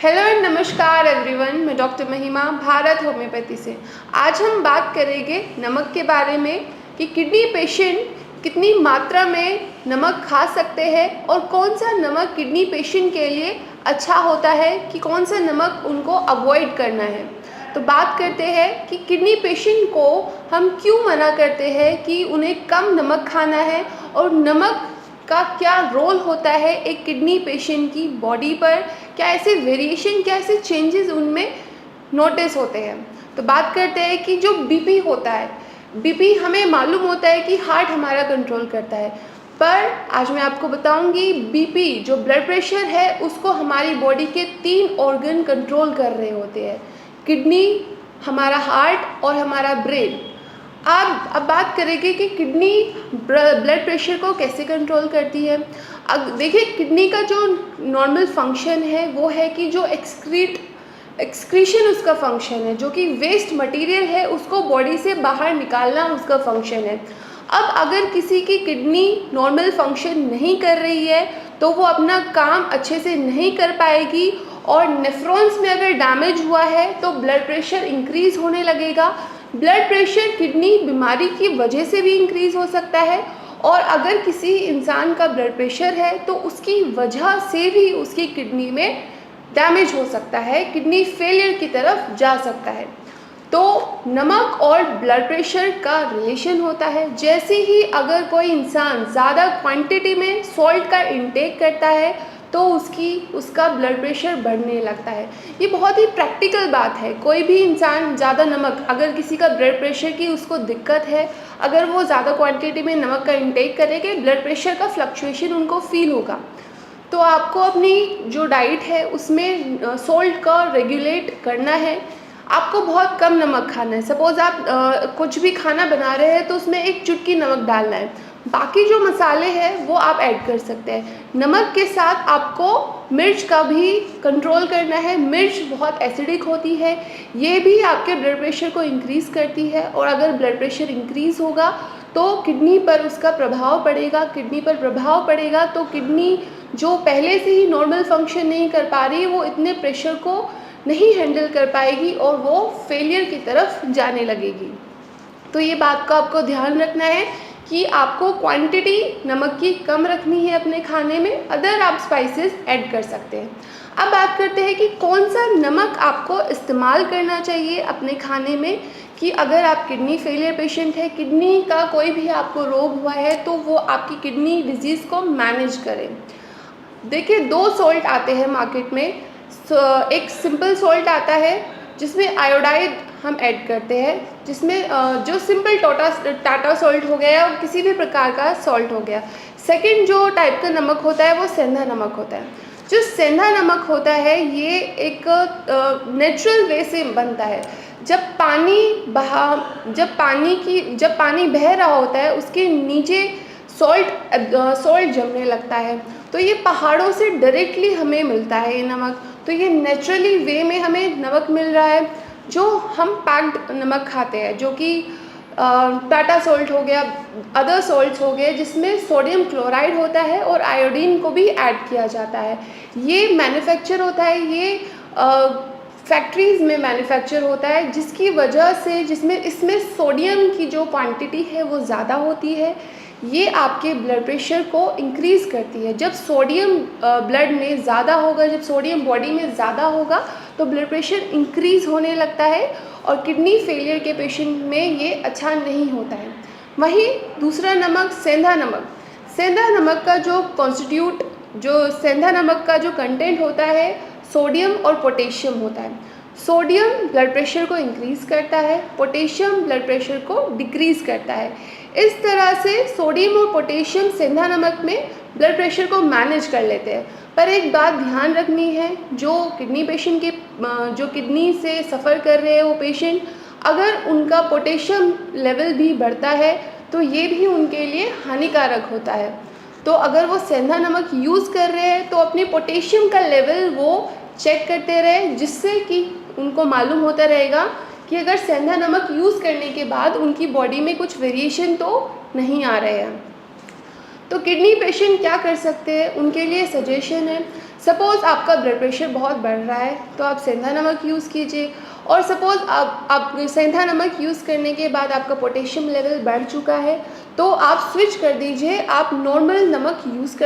Hello and नमस्कार everyone, मैं doctor महिमा भारत होम्योपैथी से। आज हम बात करेंगे नमक के बारे में कि किडनी पेशेंट कितनी मात्रा में नमक खा सकते हैं और कौन सा नमक किडनी पेशेंट के लिए अच्छा होता है कि कौन सा नमक उनको अवॉइड करना है। तो बात करते हैं कि किडनी पेशेंट को हम क्यों मना करते हैं कि उन्हें कम नमक खाना है और नमक का क्या रोल होता है एक किडनी पेशेंट की बॉडी पर, क्या ऐसे वेरिएशन, क्या ऐसे चेंजेस उनमें नोटिस होते हैं। तो बात करते हैं कि जो बीपी होता है, बीपी हमें मालूम होता है कि हार्ट हमारा कंट्रोल करता है, पर आज मैं आपको बताऊंगी बीपी जो ब्लड प्रेशर है उसको हमारी बॉडी के 3 ऑर्गन कंट्रोल कर रहे होते हैं, किडनी, हमारा हार्ट और हमारा ब्रेन। अब बात करेंगे कि किडनी ब्लड प्रेशर को कैसे कंट्रोल करती है। अब देखिए, किडनी का जो नॉर्मल फंक्शन है वो है कि जो एक्सक्रीशन उसका फंक्शन है, जो कि वेस्ट मटेरियल है उसको बॉडी से बाहर निकालना उसका फंक्शन है। अब अगर किसी की किडनी नॉर्मल फंक्शन नहीं कर रही है तो वो अपना काम अच्छे से नहीं कर पाएगी और नेफ्रॉन्स में अगर डैमेज हुआ है तो ब्लड प्रेशर इंक्रीज़ होने लगेगा। ब्लड प्रेशर किडनी बीमारी की वजह से भी इंक्रीज़ हो सकता है और अगर किसी इंसान का ब्लड प्रेशर है तो उसकी वजह से भी उसकी किडनी में डैमेज हो सकता है, किडनी फेलियर की तरफ जा सकता है। तो नमक और ब्लड प्रेशर का रिलेशन होता है। जैसे ही अगर कोई इंसान ज़्यादा क्वांटिटी में सॉल्ट का इंटेक करता है तो उसका ब्लड प्रेशर बढ़ने लगता है। ये बहुत ही प्रैक्टिकल बात है। कोई भी इंसान ज़्यादा नमक, अगर किसी का ब्लड प्रेशर की उसको दिक्कत है, अगर वो ज़्यादा क्वांटिटी में नमक का इंटेक करेंगे, ब्लड प्रेशर का फ्लक्चुएशन उनको फील होगा। तो आपको अपनी जो डाइट है उसमें सॉल्ट का रेगुलेट करना है। आपको बहुत कम नमक खाना है। सपोज़ आप कुछ भी खाना बना रहे हैं तो उसमें 1 चुटकी नमक डालना है, बाकी जो मसाले हैं वो आप ऐड कर सकते हैं। नमक के साथ आपको मिर्च का भी कंट्रोल करना है। मिर्च बहुत एसिडिक होती है, ये भी आपके ब्लड प्रेशर को इंक्रीज़ करती है और अगर ब्लड प्रेशर इंक्रीज़ होगा तो किडनी पर उसका प्रभाव पड़ेगा। किडनी पर प्रभाव पड़ेगा तो किडनी जो पहले से ही नॉर्मल फंक्शन नहीं कर पा रही है वो इतने प्रेशर को नहीं हैंडल कर पाएगी और वो फेलियर की तरफ जाने लगेगी। तो ये बात का आपको ध्यान रखना है कि आपको क्वांटिटी नमक की कम रखनी है अपने खाने में। अदर आप स्पाइसेस ऐड कर सकते हैं। अब बात करते हैं कि कौन सा नमक आपको इस्तेमाल करना चाहिए अपने खाने में, कि अगर आप किडनी फेलियर पेशेंट है, किडनी का कोई भी आपको रोग हुआ है तो वो आपकी किडनी डिजीज़ को मैनेज करें। देखिए, 2 सॉल्ट आते हैं मार्केट में। एक सिंपल सॉल्ट आता है जिसमें आयोडाइड हम ऐड करते हैं, जिसमें जो सिंपल टाटा सॉल्ट हो गया और किसी भी प्रकार का सॉल्ट हो गया। सेकंड जो टाइप का नमक होता है वो सेंधा नमक होता है। जो सेंधा नमक होता है ये एक नेचुरल वे से बनता है। जब पानी बह रहा होता है उसके नीचे सॉल्ट जमने लगता है, तो ये पहाड़ों से डायरेक्टली हमें मिलता है ये नमक। तो ये नेचुरली वे में हमें नमक मिल रहा है। जो हम पैक्ड नमक खाते हैं, जो कि टाटा सॉल्ट हो गया, अदर सॉल्ट्स हो गए जिसमें सोडियम क्लोराइड होता है और आयोडीन को भी ऐड किया जाता है, ये मैन्युफैक्चर होता है, ये फैक्ट्रीज़ में मैन्युफैक्चर होता है, जिसकी वजह से इसमें सोडियम की जो क्वांटिटी है वो ज़्यादा होती है। ये आपके ब्लड प्रेशर को इंक्रीज़ करती है। जब सोडियम ब्लड में ज़्यादा होगा, जब सोडियम बॉडी में ज़्यादा होगा तो ब्लड प्रेशर इंक्रीज़ होने लगता है और किडनी फेलियर के पेशेंट में ये अच्छा नहीं होता है। वहीं दूसरा नमक सेंधा नमक का जो सेंधा नमक का जो कंटेंट होता है सोडियम और पोटेशियम होता है। सोडियम ब्लड प्रेशर को इंक्रीज़ करता है, पोटेशियम ब्लड प्रेशर को डिक्रीज़ करता है। इस तरह से सोडियम और पोटेशियम सेंधा नमक में ब्लड प्रेशर को मैनेज कर लेते हैं। पर एक बात ध्यान रखनी है, जो किडनी से सफ़र कर रहे हैं वो पेशेंट, अगर उनका पोटेशियम लेवल भी बढ़ता है तो ये भी उनके लिए हानिकारक होता है। तो अगर वो सेंधा नमक यूज़ कर रहे हैं तो अपने पोटेशियम का लेवल वो चेक करते रहे, जिससे कि उनको मालूम होता रहेगा कि अगर सेंधा नमक यूज़ करने के बाद उनकी बॉडी में कुछ वेरिएशन तो नहीं आ रहे हैं। तो किडनी पेशेंट क्या कर सकते हैं, उनके लिए सजेशन है। सपोज़ आपका ब्लड प्रेशर बहुत बढ़ रहा है तो आप सेंधा नमक यूज़ कीजिए। और सपोज़ आप सेंधा नमक यूज़ करने के बाद आपका पोटेशियम लेवल बढ़ चुका है तो आप स्विच कर दीजिए, आप नॉर्मल नमक यूज़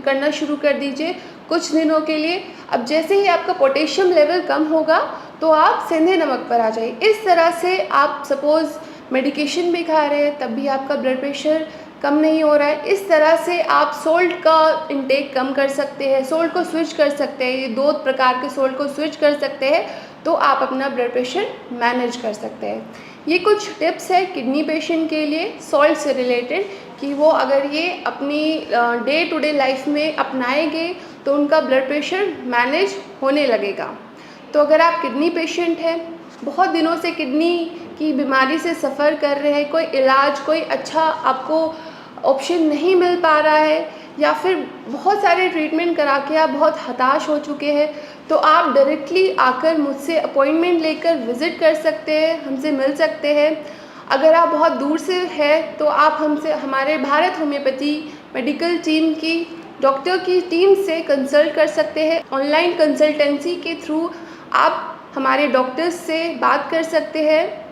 करना शुरू कर दीजिए कुछ दिनों के लिए। अब जैसे ही आपका पोटेशियम लेवल कम होगा तो आप सेंधे नमक पर आ जाइए। इस तरह से आप सपोज़ मेडिकेशन भी खा रहे हैं तब भी आपका ब्लड प्रेशर कम नहीं हो रहा है। इस तरह से आप सोल्ट का इंटेक कम कर सकते हैं, सोल्ट को स्विच कर सकते हैं। ये 2 प्रकार के सोल्ट को स्विच कर सकते हैं तो आप अपना ब्लड प्रेशर मैनेज कर सकते हैं। ये कुछ टिप्स है किडनी पेशेंट के लिए सॉल्ट से रिलेटेड कि वो अगर ये अपनी डे टू डे लाइफ में अपनाएंगे तो उनका ब्लड प्रेशर मैनेज होने लगेगा। तो अगर आप किडनी पेशेंट हैं, बहुत दिनों से किडनी की बीमारी से सफ़र कर रहे हैं, कोई इलाज, कोई अच्छा आपको ऑप्शन नहीं मिल पा रहा है या फिर बहुत सारे ट्रीटमेंट करा के आप बहुत हताश हो चुके हैं, तो आप डायरेक्टली आकर मुझसे अपॉइंटमेंट लेकर विज़िट कर सकते हैं, हमसे मिल सकते हैं। अगर आप बहुत दूर से हैं तो आप हमसे हमारे भारत होम्योपैथी मेडिकल टीम की डॉक्टर की टीम से कंसल्ट कर सकते हैं। ऑनलाइन कंसल्टेंसी के थ्रू आप हमारे डॉक्टर्स से बात कर सकते हैं।